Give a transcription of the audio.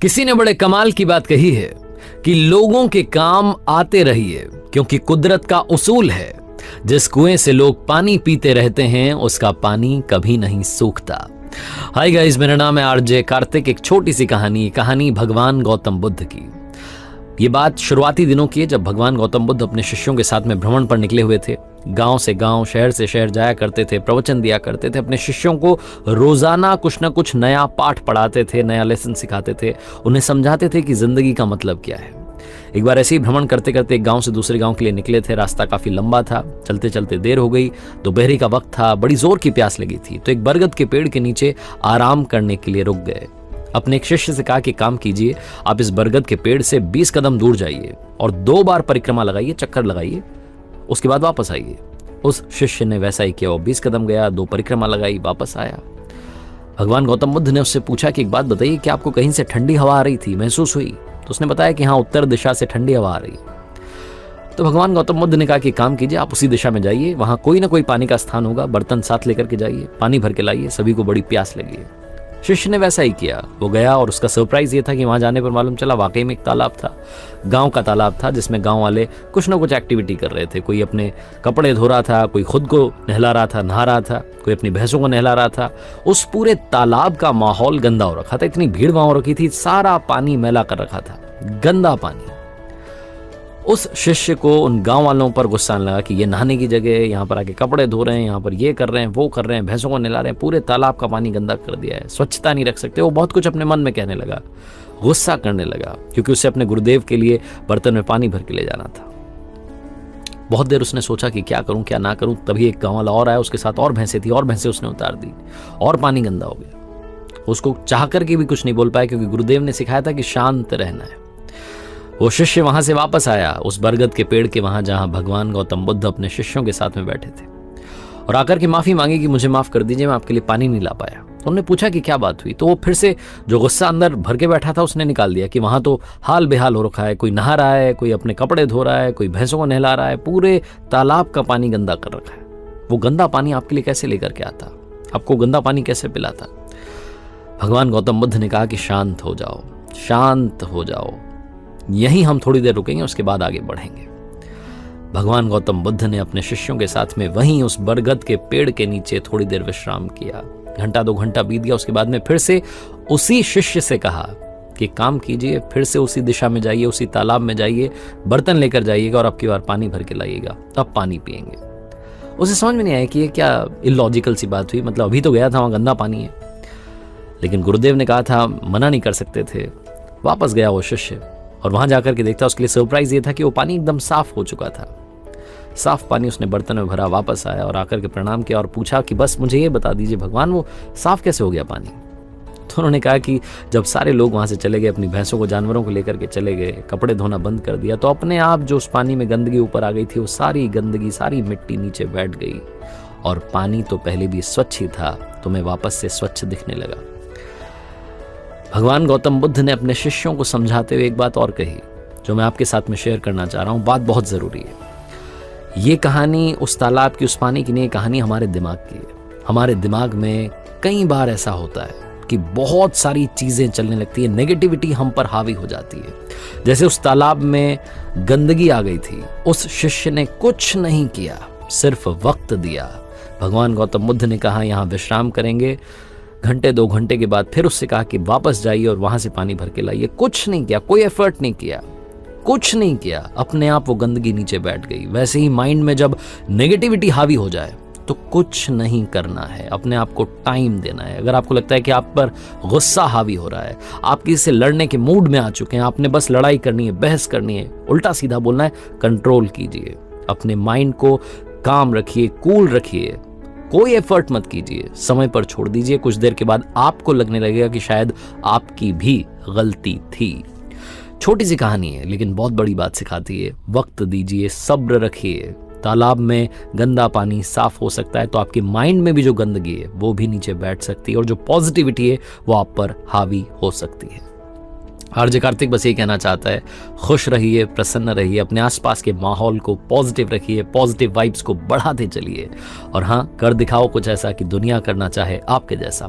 किसी ने बड़े कमाल की बात कही है कि लोगों के काम आते रहिए, क्योंकि कुदरत का उसूल है जिस कुएं से लोग पानी पीते रहते हैं उसका पानी कभी नहीं सूखता। हाय गाइस, मेरा नाम है आरजे कार्तिक। एक छोटी सी कहानी भगवान गौतम बुद्ध की। ये बात शुरुआती दिनों की है, जब भगवान गौतम बुद्ध अपने शिष्यों के साथ में भ्रमण पर निकले हुए थे। गांव से गांव, शहर से शहर जाया करते थे, प्रवचन दिया करते थे, अपने शिष्यों को रोजाना कुछ ना कुछ नया पाठ पढ़ाते थे, नया लेसन सिखाते थे, उन्हें समझाते थे कि जिंदगी का मतलब क्या है। एक बार ऐसे ही भ्रमण करते करते एक गांव से दूसरे गांव के लिए निकले थे। रास्ता काफी लंबा था, चलते चलते देर हो गई, दोपहरी का वक्त था, बड़ी जोर की प्यास लगी थी। तो एक बरगद के पेड़ के नीचे आराम करने के लिए रुक गए। अपने एक शिष्य से कहा कि काम कीजिए, आप इस बरगद के पेड़ से 20 कदम दूर जाइए और 2 बार परिक्रमा लगाइए, चक्कर लगाइए, उसके बाद वापस आइए। उस शिष्य ने वैसा ही किया। वो 20 कदम गया, 2 परिक्रमा लगाई, वापस आया। भगवान गौतम बुद्ध ने उससे पूछा कि एक बात बताइए, क्या आपको कहीं से ठंडी हवा आ रही थी, महसूस हुई? तो उसने बताया कि हाँ, उत्तर दिशा से ठंडी हवा आ रही है। तो भगवान गौतम बुद्ध ने कहा कि काम कीजिए, आप उसी दिशा में जाइए, वहां कोई ना कोई पानी का स्थान होगा, बर्तन साथ लेकर के जाइए, पानी भर के लाइए, सभी को बड़ी प्यास लगी है। शिष्य ने वैसा ही किया। वो गया और उसका सरप्राइज ये था कि वहां जाने पर मालूम चला वाकई में एक तालाब था, गांव का तालाब था, जिसमें गांव वाले कुछ ना कुछ एक्टिविटी कर रहे थे। कोई अपने कपड़े धो रहा था, कोई खुद को नहला रहा था, नहा रहा था, कोई अपनी भैंसों को नहला रहा था। उस पूरे तालाब का माहौल गंदा हो रखा था, इतनी भीड़ वहां हो रखी थी, सारा पानी मैला कर रखा था, गंदा पानी। उस शिष्य को उन गांव वालों पर गुस्सा आने लगा कि ये नहाने की जगह है, यहाँ पर आके कपड़े धो रहे हैं, यहाँ पर ये कर रहे हैं, वो कर रहे हैं, भैंसों को नहला रहे हैं, पूरे तालाब का पानी गंदा कर दिया है, स्वच्छता नहीं रख सकते। वो बहुत कुछ अपने मन में कहने लगा, गुस्सा करने लगा, क्योंकि उसे अपने गुरुदेव के लिए बर्तन में पानी भर के ले जाना था। बहुत देर उसने सोचा कि क्या करूं क्या ना करूं। तभी एक गांव वाला और आया, उसके साथ और भैंसें थी, और भैंसें उसने उतार दी और पानी गंदा हो गया। उसको चाह करके भी कुछ नहीं बोल पाया, क्योंकि गुरुदेव ने सिखाया था कि शांत रहना है। वो शिष्य वहां से वापस आया, उस बरगद के पेड़ के वहां जहां भगवान गौतम बुद्ध अपने शिष्यों के साथ में बैठे थे, और आकर के माफी मांगी कि मुझे माफ कर दीजिए, मैं आपके लिए पानी नहीं ला पाया। उन्होंने पूछा कि क्या बात हुई। तो वो फिर से जो गुस्सा अंदर भर के बैठा था उसने निकाल दिया कि वहां तो हाल बेहाल हो रखा है, कोई नहा रहा है, कोई अपने कपड़े धो रहा है, कोई भैंसों को नहला रहा है, पूरे तालाब का पानी गंदा कर रखा है। वो गंदा पानी आपके लिए कैसे लेकर के आता, आपको गंदा पानी कैसे पिलाता? भगवान गौतम बुद्ध ने कहा कि शांत हो जाओ, शांत हो जाओ, यहीं हम थोड़ी देर रुकेंगे, उसके बाद आगे बढ़ेंगे। भगवान गौतम बुद्ध ने अपने शिष्यों के साथ में वहीं उस बरगद के पेड़ के नीचे थोड़ी देर विश्राम किया। घंटा 2 घंटा बीत गया। उसके बाद में फिर से उसी शिष्य से कहा कि काम कीजिए, फिर से उसी दिशा में जाइए, उसी तालाब में जाइए, बर्तन लेकर जाइएगा और अब की बार पानी भर के लाइएगा, तब पानी पिएंगे। उसे समझ में नहीं आया कि ये क्या इलॉजिकल सी बात हुई, मतलब अभी तो गया था, वहां गंदा पानी है। लेकिन गुरुदेव ने कहा था, मना नहीं कर सकते थे। वापस गया वो शिष्य और वहां जाकर के देखता, उसके लिए सरप्राइज ये था कि वो पानी एकदम साफ हो चुका था। साफ पानी उसने बर्तन में भरा, वापस आया और आकर के प्रणाम किया और पूछा कि बस मुझे ये बता दीजिए भगवान, वो साफ कैसे हो गया पानी? तो उन्होंने कहा कि जब सारे लोग वहां से चले गए, अपनी भैंसों को, जानवरों को लेकर के चले गए, कपड़े धोना बंद कर दिया, तो अपने आप जो उस पानी में गंदगी ऊपर आ गई थी, वो सारी गंदगी, सारी मिट्टी नीचे बैठ गई और पानी तो पहले भी स्वच्छ ही था, तो मैं वापस से स्वच्छ दिखने लगा। भगवान गौतम बुद्ध ने अपने शिष्यों को समझाते हुए एक बात और कही, जो मैं आपके साथ में शेयर करना चाह रहा हूं। बात बहुत जरूरी है। ये कहानी उस तालाब की, उस पानी की नहीं, कहानी हमारे दिमाग की है। हमारे दिमाग में कई बार ऐसा होता है कि बहुत सारी चीजें चलने लगती है, नेगेटिविटी हम पर हावी हो जाती है। जैसे उस तालाब में गंदगी आ गई थी, उस शिष्य ने कुछ नहीं किया, सिर्फ वक्त दिया। भगवान गौतम बुद्ध ने कहा यहां विश्राम करेंगे। घंटे 2 घंटे के बाद फिर उससे कहा कि वापस जाइए और वहां से पानी भर के लाइए। कुछ नहीं किया, कोई एफर्ट नहीं किया, कुछ नहीं किया, अपने आप वो गंदगी नीचे बैठ गई। वैसे ही माइंड में जब नेगेटिविटी हावी हो जाए तो कुछ नहीं करना है, अपने आप को टाइम देना है। अगर आपको लगता है कि आप पर गुस्सा हावी हो रहा है, आप किसी से लड़ने के मूड में आ चुके हैं, आपने बस लड़ाई करनी है, बहस करनी है, उल्टा सीधा बोलना है, कंट्रोल कीजिए। अपने माइंड को काम रखिए, कूल रखिए, कोई एफर्ट मत कीजिए, समय पर छोड़ दीजिए। कुछ देर के बाद आपको लगने लगेगा कि शायद आपकी भी गलती थी। छोटी सी कहानी है लेकिन बहुत बड़ी बात सिखाती है। वक्त दीजिए, सब्र रखिए। तालाब में गंदा पानी साफ हो सकता है तो आपके माइंड में भी जो गंदगी है वो भी नीचे बैठ सकती है और जो पॉजिटिविटी है वो आप पर हावी हो सकती है। आरजे कार्तिक बस ये कहना चाहता है, खुश रहिए, प्रसन्न रहिए, अपने आसपास के माहौल को पॉजिटिव रखिए, पॉजिटिव वाइब्स को बढ़ाते चलिए और हाँ, कर दिखाओ कुछ ऐसा कि दुनिया करना चाहे आपके जैसा।